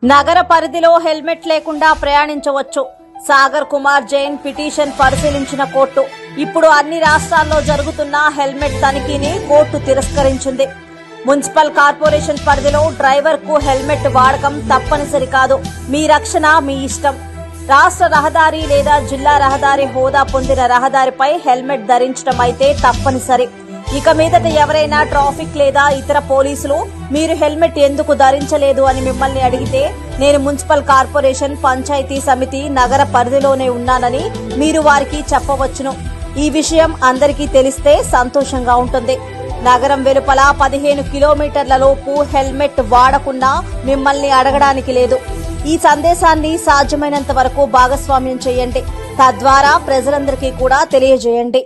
నగర పరిధిలో హెల్మెట్ లేకుండా ప్రయాణించవచ్చు. సాగర్ కుమార్ జైన్ పిటిషన్ పరిశీలించిన కోర్టు ఇప్పుడు అన్ని రాష్ట్రాల్లో జరుగుతున్న హెల్మెట్ తనిఖీని కోర్టు తిరస్కరించింది. మున్సిపల్ కార్పొరేషన్ పరిధిలో డ్రైవర్ కు హెల్మెట్ వాడకం తప్పనిసరి కాదు. మీ రక్షణ మీ ఇష్టం. రాష్ట్ర రహదారి లేదా జిల్లా రహదారి హోదా పొందిన రహదారిపై హెల్మెట్ ధరించడం అయితే తప్పనిసరి. ఇక మీదట ఎవరైనా ట్రాఫిక్ లేదా ఇతర పోలీసులు మీరు హెల్మెట్ ఎందుకు ధరించలేదు అని మిమ్మల్ని అడిగితే నేను మున్సిపల్ కార్పొరేషన్, పంచాయతీ సమితి, నగర పరిధిలోనే ఉన్నానని మీరు వారికి చెప్పవచ్చును. ఈ విషయం అందరికీ తెలిస్తే సంతోషంగా ఉంటుంది. నగరం వెలుపల 15 కిలోమీటర్ల లోపు హెల్మెట్ వాడకుండా మిమ్మల్ని అడగడానికి లేదు. ఈ సందేశాన్ని సాధ్యమైనంత వరకు భాగస్వామ్యం చేయండి. తద్వారా ప్రజలందరికీ కూడా తెలియజేయండి.